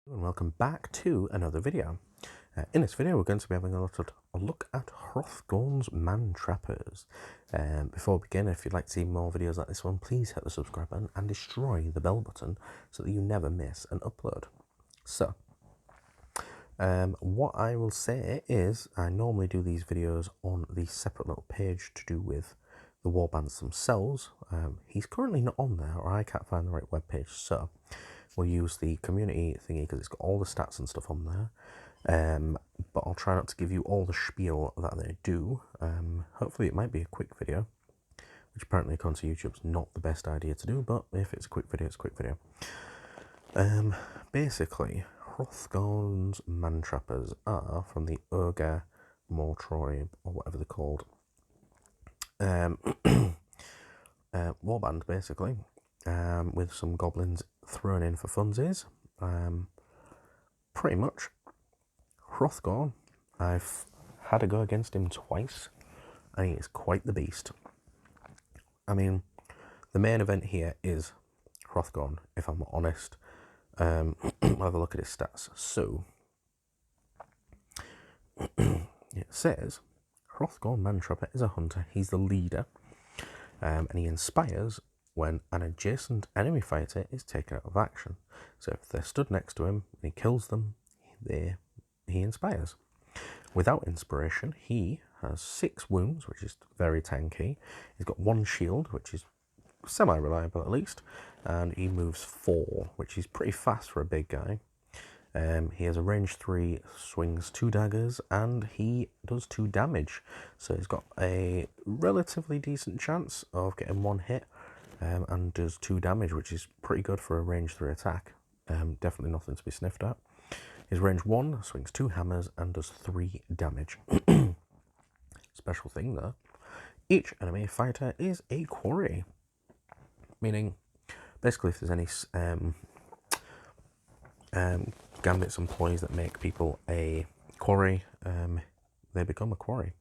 And welcome back to another video. In this video we're going to be having a look at Hrothgorn's Mantrappers. Before we begin, if you'd like to see more videos like this one, please hit the subscribe button and destroy the bell button so that you never miss an upload. So, what I will say is I normally do these videos on the separate little page to do with the warbands themselves. He's currently not on there, or I can't find the right webpage, so we'll use the community thingy because it's got all the stats and stuff on there. But I'll try not to give you all the spiel that they do. Hopefully it might be a quick video, which apparently according to YouTube's not the best idea to do, but if it's a quick video, it's a quick video. Basically, Hrothgorn's Mantrappers are from the wargamernick, or whatever they're called. Warband, basically, with some goblins thrown in for funsies. Pretty much, Hrothgorn, I've had a go against him twice, and he is quite the beast. I mean, the main event here is Hrothgorn, if I'm honest. I'll have a look at his stats. So, it says, Hrothgorn Mantrapper is a hunter. He's the leader, and he inspires when an adjacent enemy fighter is taken out of action. So if they're stood next to him and he kills them, he inspires. Without inspiration, he has 6 wounds, which is very tanky. He's got 1 shield, which is semi-reliable at least, and he moves 4, which is pretty fast for a big guy. He has a range 3, swings 2 daggers, and he does 2 damage. So he's got a relatively decent chance of getting 1 hit, and does 2 damage, which is pretty good for a range 3 attack. Definitely nothing to be sniffed at. His range 1 swings 2 hammers and does 3 damage. Special thing though, each enemy fighter is a quarry, meaning basically if there's any gambits and ploys that make people a quarry, they become a quarry.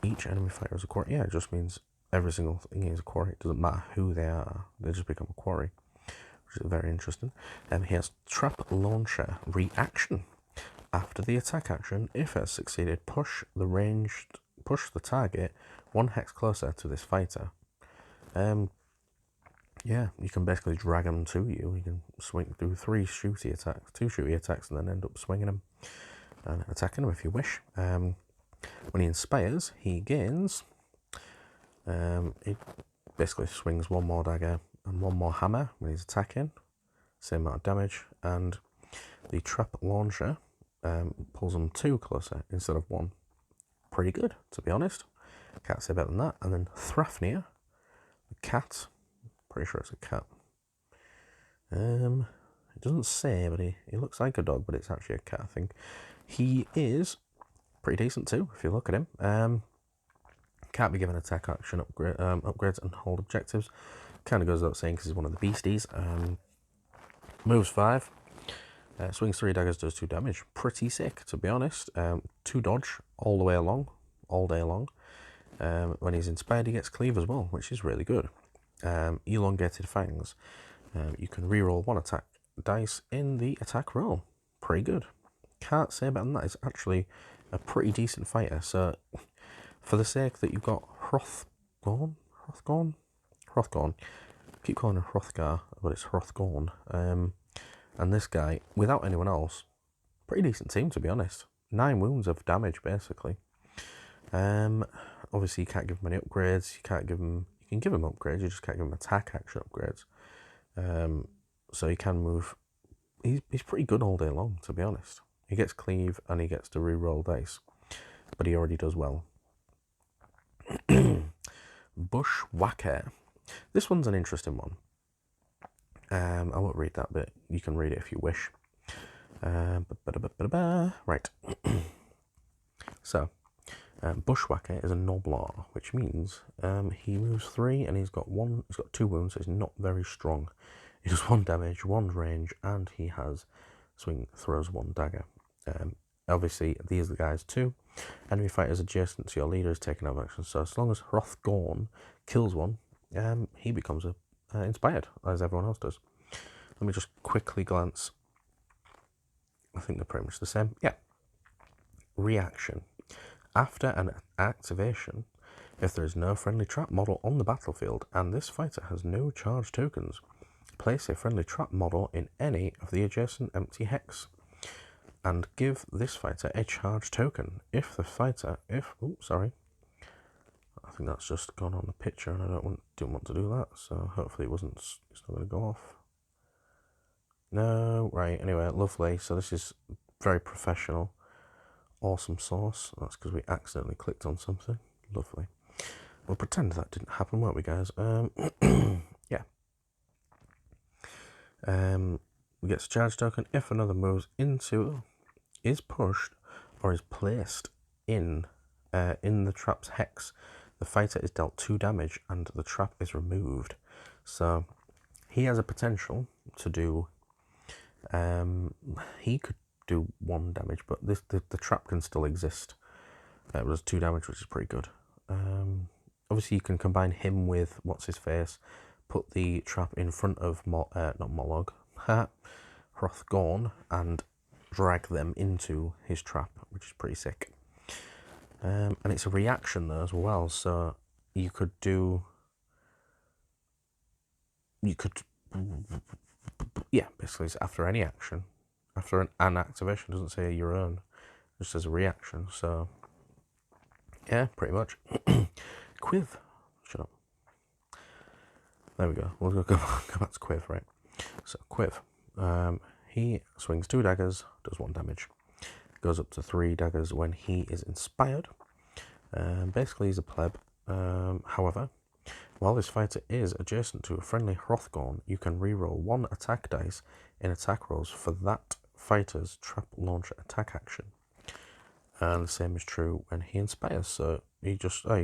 Each enemy fighter is a quarry. Yeah, it just means every single thing is a quarry. It doesn't matter who they are, they just become a quarry, which is very interesting. He has Trap Launcher Reaction. After the attack action, if it has succeeded, push the target 1 hex closer to this fighter. Yeah, you can basically drag them to you. You can swing through 2 shooty attacks, and then end up swinging them and attacking them if you wish. When he inspires, he gains. He basically swings 1 more dagger and 1 more hammer when he's attacking, same amount of damage, and the Trap Launcher pulls them 2 closer instead of 1. Pretty good, to be honest. Can't say better than that. And then Thrafnir, the cat. Pretty sure it's a cat. It doesn't say, but he looks like a dog, but it's actually a cat, I think. He is pretty decent too, if you look at him. Can't be given attack action upgrades and hold objectives. Kind of goes without saying because he's one of the beasties. Moves 5. Swings 3 daggers, does 2 damage. Pretty sick, to be honest. 2 dodge all the way along, all day long. When he's inspired, he gets cleave as well, which is really good. Elongated fangs. You can reroll 1 attack dice in the attack roll. Pretty good. Can't say better than that. It's actually a pretty decent fighter. So, for the sake that you've got Hrothgorn. Keep calling him Hrothgar, but it's Hrothgorn. And this guy, without anyone else, pretty decent team, to be honest. 9 wounds of damage, basically. Obviously, you can't give him any upgrades. You can give him upgrades, you just can't give him attack action upgrades. So he can move. He's pretty good all day long, to be honest. He gets cleave and he gets to re-roll dice, but he already does well. Bushwhacker. This one's an interesting one. I won't read that bit. You can read it if you wish. Right. So, Bushwhacker is a Noblar, which means he moves 3 and he's got 2 wounds, so he's not very strong. He does 1 damage, 1 range, and he has throws 1 dagger. Obviously, these are the guys too. Enemy fighters adjacent to your leader is taken out of action. So as long as Hrothgorn kills one, he becomes inspired, as everyone else does. Let me just quickly glance. I think they're pretty much the same. Yeah. Reaction. After an activation, if there is no friendly trap model on the battlefield and this fighter has no charge tokens, place a friendly trap model in any of the adjacent empty hex and give this fighter a charge token. If the fighter, I think that's just gone on the picture and I didn't want to do that, so hopefully it's not going to go off. No, right, anyway, lovely. So this is very professional. Awesome sauce. That's because we accidentally clicked on something. Lovely. We'll pretend that didn't happen, won't we, guys? Yeah. We get a charge token if another moves into, is pushed, or is placed in the trap's hex. The fighter is dealt 2 damage and the trap is removed. So he has a potential to do. He could do 1 damage, but the trap can still exist. It was 2 damage, which is pretty good. Obviously, you can combine him with what's his face, put the trap in front of Hrothgorn, and drag them into his trap, which is pretty sick. And it's a reaction though as well, so you could basically it's after any action, after an activation. Doesn't say your own, just as a reaction. So yeah, pretty much. Quiv, shut up. There we go. We'll go back to Quiv, right? So Quiv, he swings 2 daggers, does 1 damage. Goes up to 3 daggers when he is inspired. Basically, he's a pleb. However, while this fighter is adjacent to a friendly Hrothgorn, you can reroll 1 attack dice in attack rolls for that fighter's trap launcher attack action. And the same is true when he inspires, so he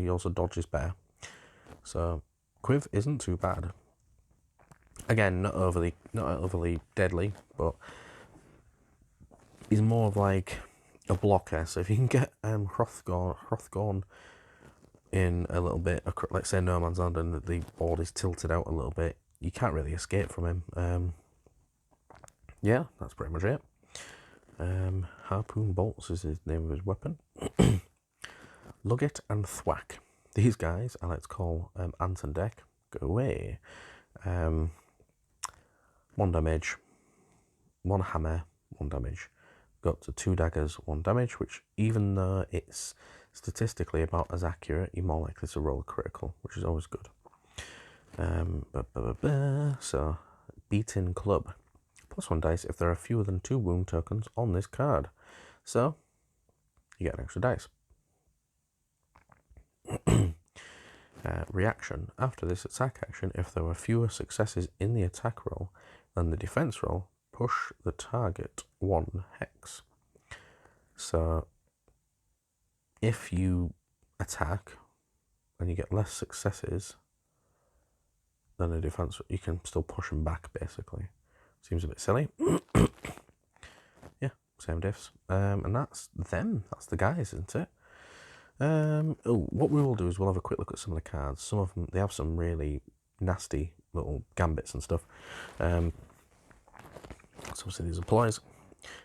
also dodges bear. So Quiv isn't too bad. Again, not overly deadly, but he's more of like a blocker. So if you can get Hrothgorn in a little bit, like say No Man's Land, and the board is tilted out a little bit, you can't really escape from him. Yeah, that's pretty much it. Harpoon bolts is the name of his weapon. Lugget and Thwack. These guys I like to call Ant and Deck. Go away. 1 damage, 1 hammer, 1 damage. Got to 2 daggers, 1 damage, which even though it's statistically about as accurate, you're more likely to roll critical, which is always good. So, Beaten Club. +1 dice if there are fewer than 2 wound tokens on this card. So, you get an extra dice. Reaction. After this attack action, if there were fewer successes in the attack roll than the defense roll, push the target 1 hex. So, if you attack and you get less successes than the defense, you can still push them back, basically. Seems a bit silly. Yeah, same diffs. And that's them. That's the guys, isn't it? What we will do is we'll have a quick look at some of the cards. Some of them, they have some really nasty little gambits and stuff. So obviously these applies.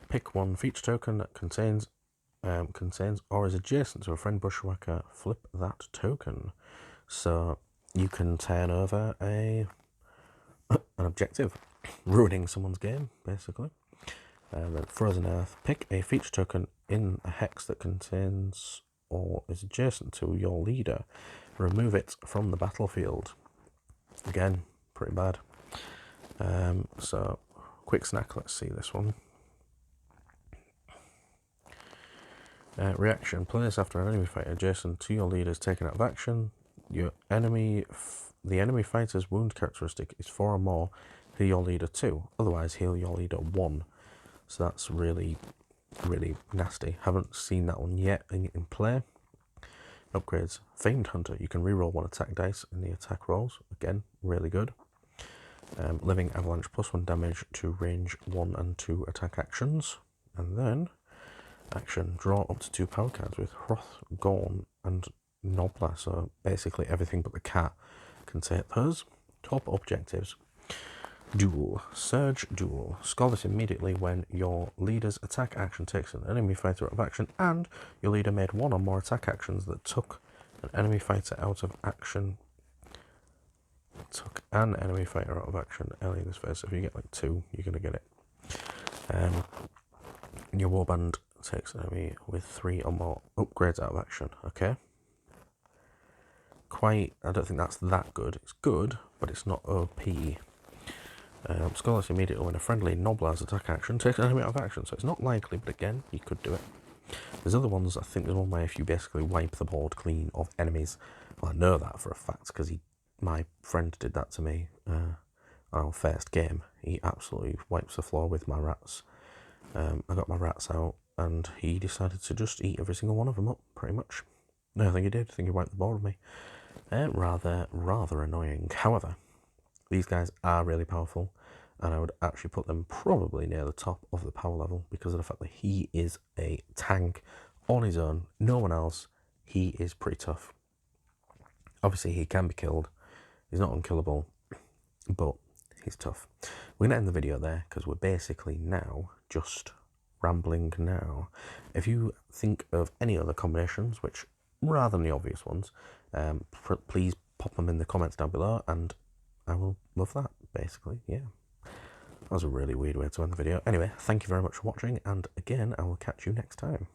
Pick 1 feature token that contains or is adjacent to a friend bushwhacker. Flip that token. So you can turn over an objective, ruining someone's game, basically. And then Frozen Earth. Pick a feature token in a hex that contains or is adjacent to your leader. Remove it from the battlefield. Again, pretty bad. So, quick snack, let's see this one. Reaction. Play this after an enemy fighter adjacent to your leader is taken out of action. The enemy fighter's wound characteristic is 4 or more. Heal your leader 2. Otherwise, heal your leader 1. So that's really, really nasty. Haven't seen that one yet in play. Upgrades. Famed Hunter. You can reroll 1 attack dice in the attack rolls. Again, really good. Living Avalanche. +1 damage to range 1 and 2 attack actions. And then, action. Draw up to 2 power cards with Hrothgorn and Nobler. So basically everything but the cat can take those. Top objectives. Duel. Surge Duel. Score this immediately when your leader's attack action takes an enemy fighter out of action and your leader made one or more attack actions that took an enemy fighter out of action. Took an enemy fighter out of action early in this phase. So if you get like 2, you're going to get it. Your Warband takes an enemy with 3 or more upgrades out of action. Okay. I don't think that's that good. It's good, but it's not OP. Score this immediately when a friendly Noblar's attack action takes an enemy out of action. So it's not likely, but again, you could do it. There's other ones. I think there's one where if you basically wipe the board clean of enemies. Well, I know that for a fact because my friend did that to me on our first game. He absolutely wipes the floor with my rats. I got my rats out and he decided to just eat every single one of them up, pretty much. No, I think he did. I think he wiped the board with me. Rather annoying. However, these guys are really powerful, and I would actually put them probably near the top of the power level because of the fact that he is a tank on his own, no one else. He is pretty tough. Obviously, he can be killed. He's not unkillable, but he's tough. We're going to end the video there because we're basically now just rambling now. If you think of any other combinations, which rather than the obvious ones, please pop them in the comments down below and I will love that, basically. Yeah, that was a really weird way to end the video. Anyway, thank you very much for watching, and again, I will catch you next time.